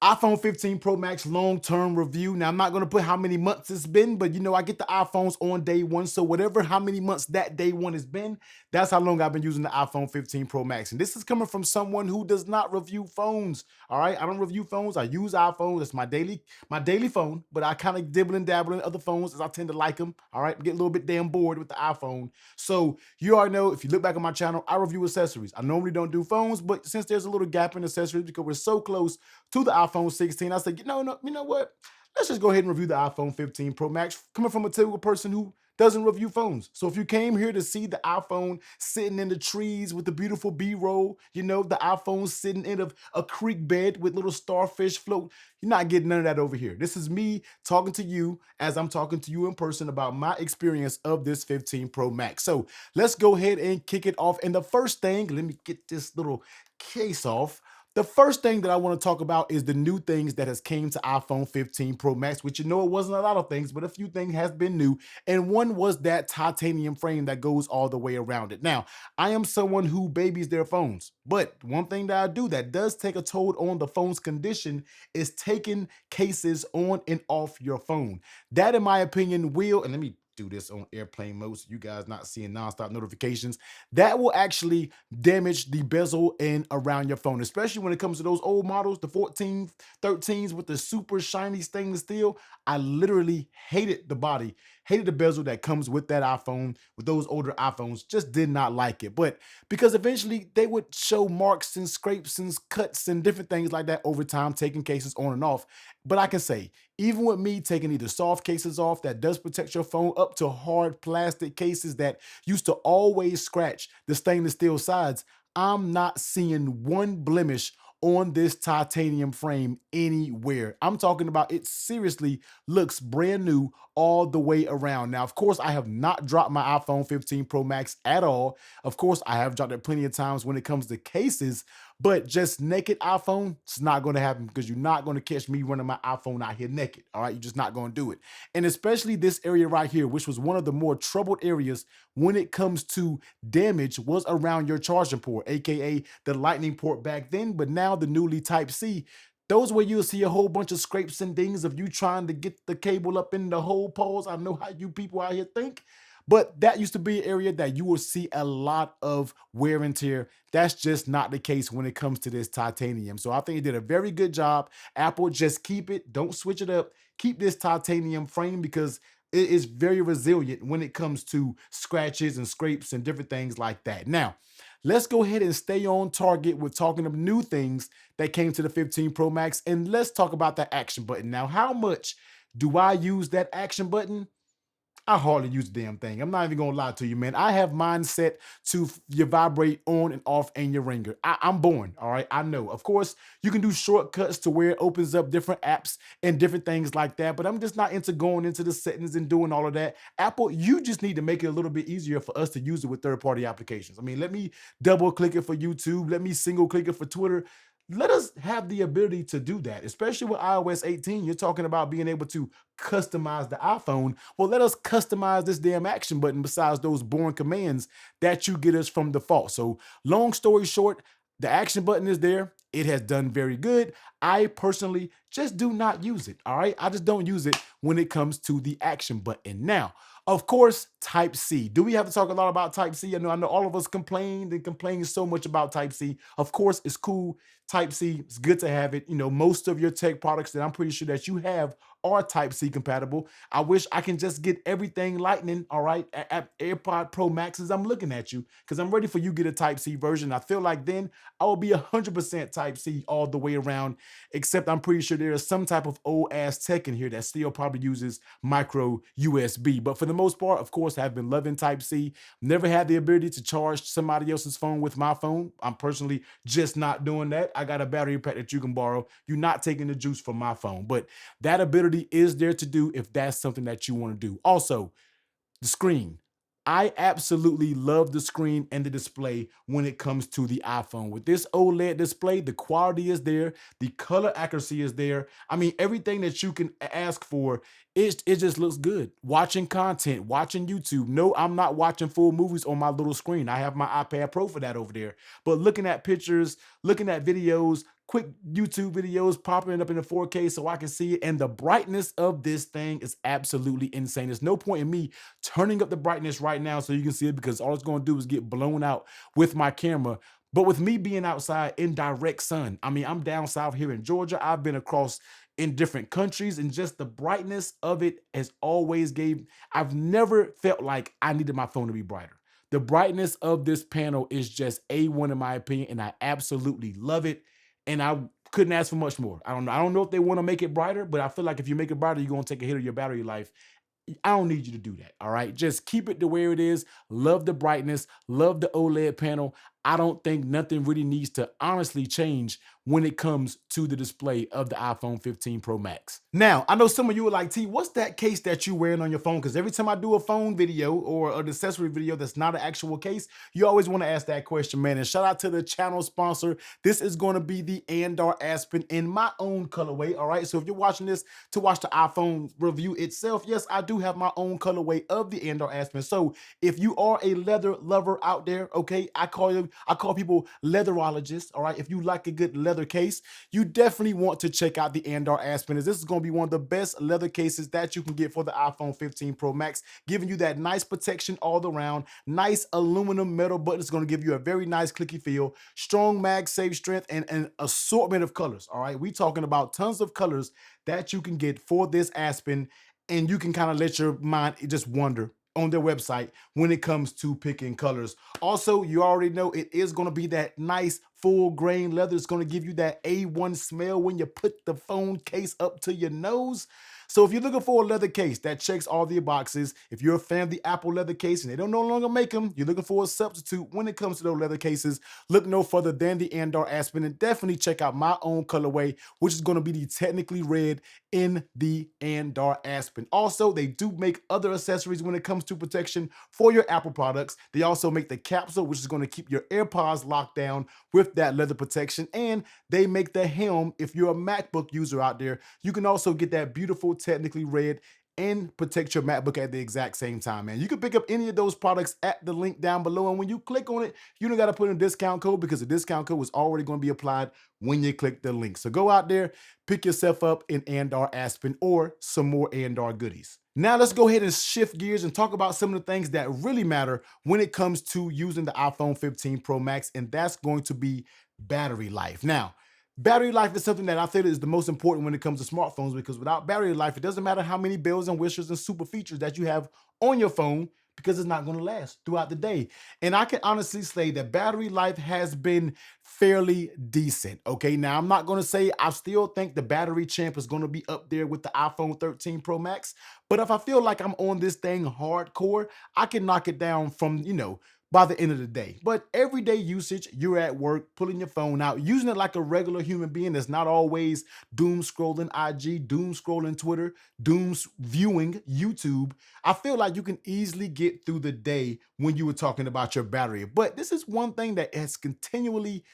iPhone 15 Pro Max long-term review. Now, I'm not going to put how many months it's been, but I get the iPhones on day one. So whatever, how many months that day one has been, that's how long I've been using the iPhone 15 Pro Max. And this is coming from someone who does not review phones. All right. I don't review phones. I use iPhones. That's my daily phone, but I kind of dibble and dabble in other phones as I tend to like them. All right. Get a little bit damn bored with the iPhone. So you already know, if you look back on my channel, I review accessories. I normally don't do phones, but since there's a little gap in accessories because we're so close to the iPhone 16, I said, no, you know what? Let's just go ahead and review the iPhone 15 Pro Max, coming from a typical person who doesn't review phones. So if you came here to see the iPhone sitting in the trees with the beautiful B-roll, the iPhone sitting in a creek bed with little starfish float, you're not getting none of that over here. This is me talking to you as I'm talking to you in person about my experience of this 15 Pro Max. So let's go ahead and kick it off. And the first thing, let me get this little case off. The first thing that I want to talk about is the new things that has came to iPhone 15 Pro Max, which it wasn't a lot of things, but a few things has been new. And one was that titanium frame that goes all the way around it. Now, I am someone who babies their phones, but one thing that I do that does take a toll on the phone's condition is taking cases on and off your phone. That, in my opinion, will, and let me do this on airplane mode so you guys not seeing nonstop notifications, that will actually damage the bezel and around your phone, especially when it comes to those old models, the 14, 13s with the super shiny stainless steel. I literally hated the body, hated the bezel that comes with that iPhone, with those older iPhones, just did not like it. But because eventually they would show marks and scrapes and cuts and different things like that over time, taking cases on and off. But I can say, even with me taking either soft cases off that does protect your phone up to hard plastic cases that used to always scratch the stainless steel sides, I'm not seeing one blemish on this titanium frame anywhere. I'm talking about, it seriously looks brand new all the way around. Now, of course, I have not dropped my iPhone 15 Pro Max at all. Of course, I have dropped it plenty of times when it comes to cases, but just naked iPhone, it's not going to happen because you're not going to catch me running my iPhone out here naked. All right. You're just not going to do it. And especially this area right here, which was one of the more troubled areas when it comes to damage, was around your charging port, aka the lightning port back then, but now the newly Type C. Those where you'll see a whole bunch of scrapes and dings of you trying to get the cable up in the hole pause. I know how you people out here think, but that used to be an area that you will see a lot of wear and tear. That's just not the case when it comes to this titanium. So I think it did a very good job. Apple, just keep it, don't switch it up. Keep this titanium frame because it is very resilient when it comes to scratches and scrapes and different things like that. Now, let's go ahead and stay on target with talking of new things that came to the 15 Pro Max. And let's talk about that action button. Now, how much do I use that action button? I hardly use the damn thing. I'm not even gonna lie to you, man. I have mine set to your vibrate on and off and your ringer. I'm born, all right? I know. Of course, you can do shortcuts to where it opens up different apps and different things like that, but I'm just not into going into the settings and doing all of that. Apple, you just need to make it a little bit easier for us to use it with third-party applications. I mean, let me double click it for YouTube. Let me single click it for Twitter. Let us have the ability to do that, especially with iOS 18. You're talking about being able to customize the iPhone. Well, let us customize this damn action button besides those boring commands that you get us from default. So, long story short, the action button is there. It has done very good. I personally just do not use it. All right. I just don't use it when it comes to the action button. Now, of course, Type C. Do we have to talk a lot about Type C? I know all of us complained and complain so much about Type C. Of course, it's cool. Type C, it's good to have it. Most of your tech products that I'm pretty sure that you have are Type C compatible. I wish I can just get everything Lightning, all right, at AirPod Pro Maxes. I'm looking at you because I'm ready for you to get a Type C version. I feel like then I will be 100% Type C all the way around, except I'm pretty sure there is some type of old ass tech in here that still probably uses micro USB. But for the most part, of course, I've been loving Type C. Never had the ability to charge somebody else's phone with my phone. I'm personally just not doing that. I got a battery pack that you can borrow. You're not taking the juice from my phone, but that ability is there to do if that's something that you want to do. Also, the screen. I absolutely love the screen and the display when it comes to the iPhone. With this OLED display, the quality is there, the color accuracy is there. I mean, everything that you can ask for, it just looks good. Watching content, watching YouTube. No, I'm not watching full movies on my little screen. I have my iPad Pro for that over there. But looking at pictures, looking at videos, quick YouTube videos popping it up in the 4K so I can see it. And the brightness of this thing is absolutely insane. There's no point in me turning up the brightness right now so you can see it, because all it's going to do is get blown out with my camera. But with me being outside in direct sun, I mean, I'm down south here in Georgia. I've been across in different countries, and just the brightness of it has always I've never felt like I needed my phone to be brighter. The brightness of this panel is just A1 in my opinion, and I absolutely love it. And I couldn't ask for much more. I don't know. I don't know if they want to make it brighter, but I feel like if you make it brighter, you're gonna take a hit of your battery life. I don't need you to do that. All right. Just keep it to where it is. Love the brightness, love the OLED panel. I don't think nothing really needs to honestly change when it comes to the display of the iPhone 15 Pro Max. Now, I know some of you are like, T, what's that case that you're wearing on your phone? Because every time I do a phone video or an accessory video that's not an actual case, you always want to ask that question, man. And shout out to the channel sponsor. This is going to be the Andar Aspen in my own colorway. All right. So if you're watching this to watch the iPhone review itself, yes, I do have my own colorway of the Andar Aspen. So if you are a leather lover out there, okay, I call people leatherologists. All right. If you like a good leather case, you definitely want to check out the Andar Aspen, as this is going to be one of the best leather cases that you can get for the iPhone 15 Pro Max, giving you that nice protection all around, nice aluminum metal button. It's going to give you a very nice clicky feel, strong MagSafe strength, and an assortment of colors. All right. We talking about tons of colors that you can get for this Aspen, and you can kind of let your mind just wander on their website when it comes to picking colors. Also, you already know it is going to be that nice full grain leather. It's going to give you that A1 smell when you put the phone case up to your nose. So if you're looking for a leather case that checks all the boxes, if you're a fan of the Apple leather case and they don't no longer make them, you're looking for a substitute when it comes to those leather cases, look no further than the Andar Aspen, and definitely check out my own colorway, which is going to be the technically red in the Andar Aspen. Also, they do make other accessories when it comes to protection for your Apple products. They also make the capsule, which is going to keep your AirPods locked down with that leather protection. And they make the helm. If you're a MacBook user out there, you can also get that beautiful technically red and protect your MacBook at the exact same time, man. You can pick up any of those products at the link down below. And when you click on it, you don't got to put in a discount code, because the discount code was already going to be applied when you click the link. So go out there, pick yourself up an Andar Aspen or some more Andar goodies. Now let's go ahead and shift gears and talk about some of the things that really matter when it comes to using the iPhone 15 Pro Max, and that's going to be battery life. Now, battery life is something that I feel is the most important when it comes to smartphones, because without battery life, it doesn't matter how many bells and whistles and super features that you have on your phone, because it's not going to last throughout the day. And I can honestly say that battery life has been fairly decent. Okay, now I'm not going to say I still think the battery champ is going to be up there with the iPhone 13 Pro Max, but if I feel like I'm on this thing hardcore, I can knock it down from, by the end of the day. But everyday usage, you're at work, pulling your phone out, using it like a regular human being that's not always doom scrolling IG, doom scrolling Twitter, viewing YouTube. I feel like you can easily get through the day when you were talking about your battery. But this is one thing that has continually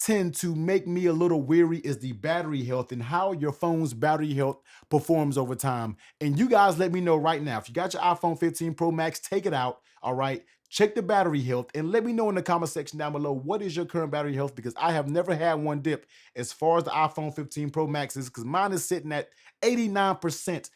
tend to make me a little weary, is the battery health and how your phone's battery health performs over time. And you guys let me know right now. If you got your iPhone 15 Pro Max, take it out. All right. Check the battery health and let me know in the comment section down below, what is your current battery health? Because I have never had one dip as far as the iPhone 15 Pro Max is, because mine is sitting at 89%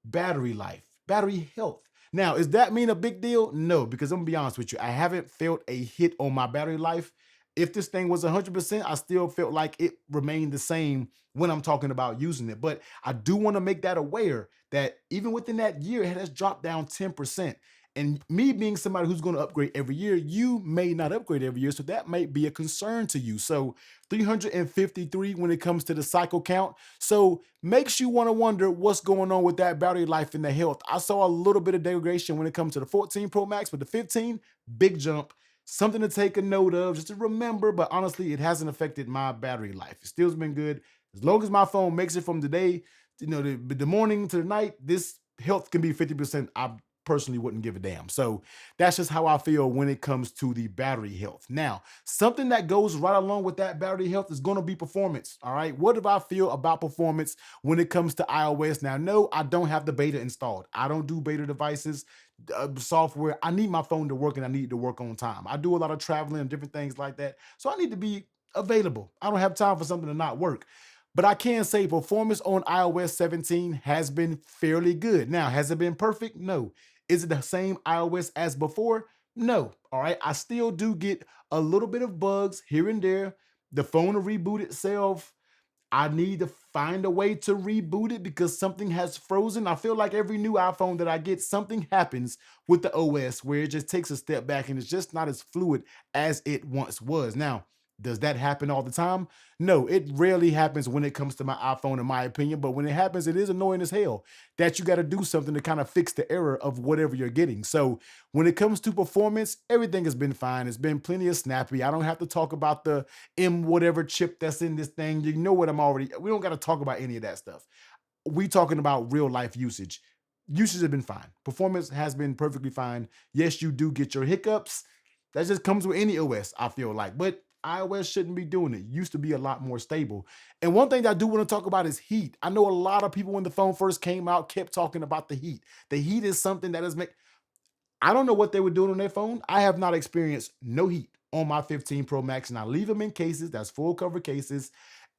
battery life, battery health. Now, does that mean a big deal? No, because I'm gonna be honest with you, I haven't felt a hit on my battery life. If this thing was 100%, I still felt like it remained the same when I'm talking about using it. But I do want to make that aware that even within that year, it has dropped down 10%. And me being somebody who's going to upgrade every year, you may not upgrade every year. So that might be a concern to you. So 353 when it comes to the cycle count. So makes you want to wonder what's going on with that battery life and the health. I saw a little bit of degradation when it comes to the 14 Pro Max, but the 15, big jump. Something to take a note of, just to remember, but honestly, it hasn't affected my battery life. It still's been good. As long as my phone makes it from the day, the morning to the night, this health can be 50%. I personally wouldn't give a damn. So that's just how I feel when it comes to the battery health. Now, something that goes right along with that battery health is going to be performance. All right. What do I feel about performance when it comes to iOS? Now, no, I don't have the beta installed. I don't do beta devices, software. I need my phone to work, and I need it to work on time. I do a lot of traveling and different things like that. So I need to be available. I don't have time for something to not work. But I can say performance on iOS 17 has been fairly good. Now, has it been perfect? No. Is it the same iOS as before? No. All right. I still do get a little bit of bugs here and there. The phone will reboot itself. I need to find a way to reboot it because something has frozen. I feel like every new iPhone that I get, something happens with the OS where it just takes a step back and it's just not as fluid as it once was. Now, does that happen all the time? No, it rarely happens when it comes to my iPhone, in my opinion. But when it happens, it is annoying as hell that you got to do something to kind of fix the error of whatever you're getting. So when it comes to performance, everything has been fine. It's been plenty of snappy. I don't have to talk about the M whatever chip that's in this thing. You know what I'm already. We don't got to talk about any of that stuff. We talking about real life usage. Usage has been fine. Performance has been perfectly fine. Yes, you do get your hiccups. That just comes with any OS, I feel like. But iOS shouldn't be doing it. Used to be a lot more stable. And one thing that I do want to talk about is heat. I know a lot of people when the phone first came out kept talking about the heat. The heat is something that is make I don't know what they were doing on their phone. I have not experienced no heat on my 15 Pro Max, and I leave them in cases that's full cover cases,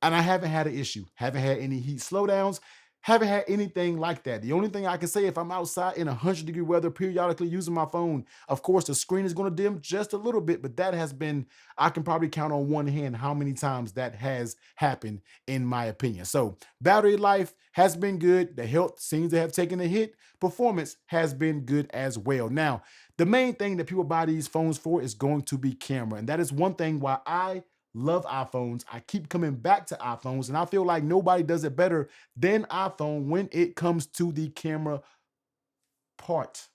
and I haven't had an issue. Haven't had any heat slowdowns. Haven't had anything like that. The only thing I can say if I'm outside in 100-degree weather, periodically using my phone, of course, the screen is going to dim just a little bit, but that has been, I can probably count on one hand how many times that has happened, in my opinion. So, battery life has been good. The health seems to have taken a hit. Performance has been good as well. Now, the main thing that people buy these phones for is going to be camera. And that is one thing why I love iPhones. I keep coming back to iPhones, and I feel like nobody does it better than iPhone when it comes to the camera part,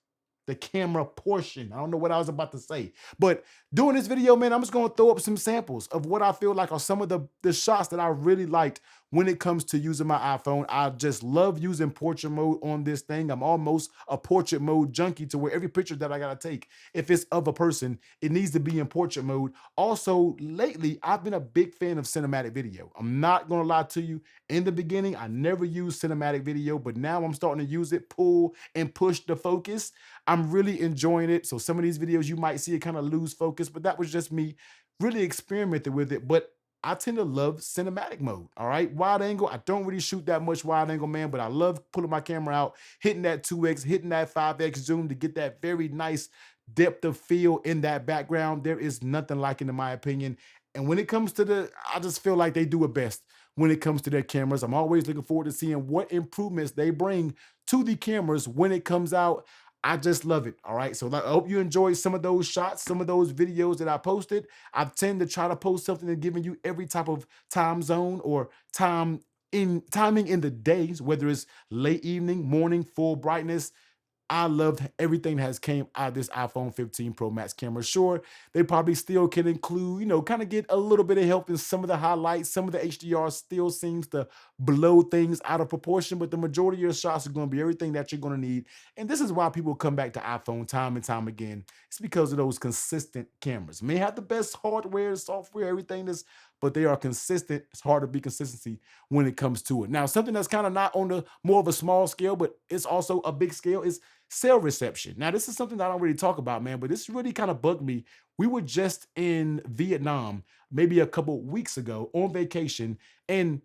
the camera portion. I don't know what I was about to say, but doing this video, man, I'm just going to throw up some samples of what I feel like are some of the shots that I really liked when it comes to using my iPhone. I just love using portrait mode on this thing. I'm almost a portrait mode junkie to where every picture that I got to take, if it's of a person, it needs to be in portrait mode. Also, lately, I've been a big fan of cinematic video. I'm not going to lie to you. In the beginning, I never used cinematic video, but now I'm starting to use it, pull and push the focus. I'm really enjoying it. So some of these videos you might see it kind of lose focus, but that was just me really experimenting with it. But I tend to love cinematic mode. All right. Wide angle. I don't really shoot that much wide angle, man, but I love pulling my camera out, hitting that 2x, hitting that 5x zoom to get that very nice depth of field in that background. There is nothing like it, in my opinion. And when it comes to I just feel like they do it best when it comes to their cameras. I'm always looking forward to seeing what improvements they bring to the cameras when it comes out. I just love it. All right. So I hope you enjoyed some of those shots, some of those videos that I posted. I tend to try to post something and giving you every type of time zone or timing in the days, whether it's late evening, morning, full brightness. I loved everything that has came out of this iPhone 15 Pro Max camera. Sure, they probably still can include, kind of get a little bit of help in some of the highlights. Some of the HDR still seems to blow things out of proportion, but the majority of your shots are going to be everything that you're going to need. And this is why people come back to iPhone time and time again. It's because of those consistent cameras. May have the best hardware, software, everything that's, but they are consistent. It's hard to be consistency when it comes to it. Now, something that's kind of not on the more of a small scale, but it's also a big scale is cell reception. Now, this is something that I don't really talk about, man, but this really kind of bugged me. We were just in Vietnam maybe a couple weeks ago on vacation, and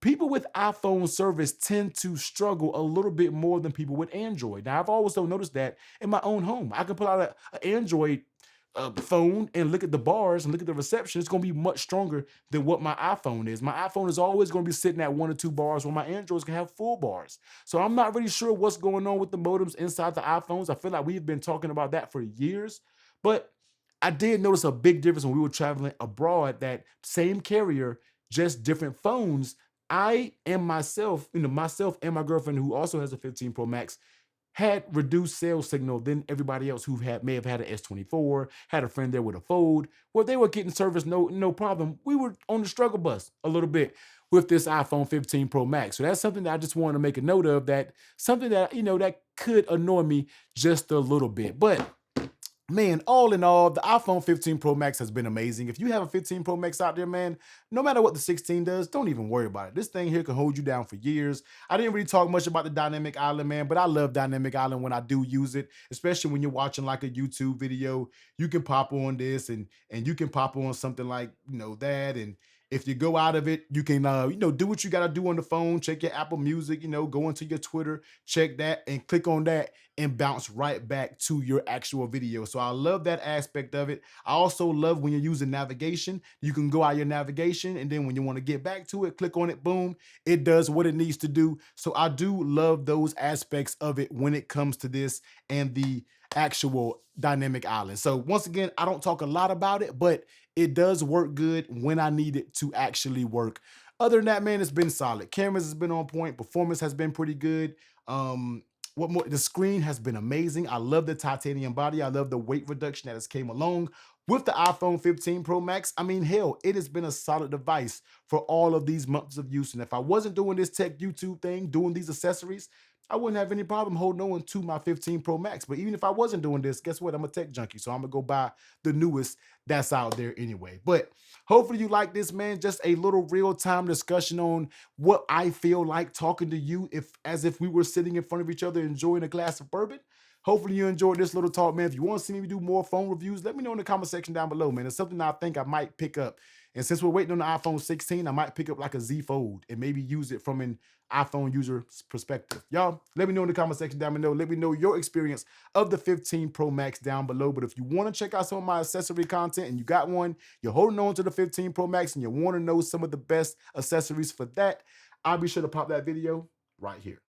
people with iPhone service tend to struggle a little bit more than people with Android. Now, I've always noticed that in my own home. I can pull out an Android phone and look at the bars and look at the reception. It's going to be much stronger than what my iPhone is. My iPhone is always going to be sitting at 1 or 2 bars, while my Androids can have full bars. So I'm not really sure what's going on with the modems inside the iPhones. I feel like we've been talking about that for years, but I did notice a big difference when we were traveling abroad. That same carrier, just different phones. I and myself, myself and my girlfriend, who also has a 15 Pro Max, had reduced cell signal than everybody else who may have had an S24, had a friend there with a Fold, where they were getting service no problem. We were on the struggle bus a little bit with this iPhone 15 Pro Max. So that's something that I just wanted to make a note of, that something that, that could annoy me just a little bit. But Man, all in all, the iPhone 15 Pro Max has been amazing. If you have a 15 Pro Max out there, man, no matter what the 16 does, don't even worry about it. This thing here can hold you down for years. I didn't really talk much about the dynamic island, man, but I love dynamic island when I do use it, especially when you're watching like a YouTube video. You can pop on this and you can pop on something like, that. And if you go out of it, you can do what you got to do on the phone, check your Apple Music, go into your Twitter, check that and click on that and bounce right back to your actual video. So I love that aspect of it. I also love when you're using navigation, you can go out your navigation and then when you want to get back to it, click on it, boom, it does what it needs to do. So I do love those aspects of it when it comes to this and the actual dynamic island. So once again, I don't talk a lot about it, but it does work good when I need it to actually work. Other than that, man, it's been solid. Cameras has been on point. Performance has been pretty good. What more? The screen has been amazing. I love the titanium body. I love the weight reduction that has came along with the iPhone 15 Pro Max. I mean, hell, it has been a solid device for all of these months of use. And if I wasn't doing this tech YouTube thing, doing these accessories, I wouldn't have any problem holding on to my 15 Pro Max. But even if I wasn't doing this, guess what? I'm a tech junkie. So I'm going to go buy the newest that's out there anyway. But hopefully you like this, man. Just a little real-time discussion on what I feel like talking to you as if we were sitting in front of each other enjoying a glass of bourbon. Hopefully you enjoyed this little talk, man. If you want to see me do more phone reviews, let me know in the comment section down below, man. It's something I think I might pick up. And since we're waiting on the iPhone 16, I might pick up like a Z Fold and maybe use it from an iPhone user's perspective. Y'all, let me know in the comment section down below. Let me know your experience of the 15 Pro Max down below. But if you want to check out some of my accessory content and you got one, you're holding on to the 15 Pro Max and you want to know some of the best accessories for that, I'll be sure to pop that video right here.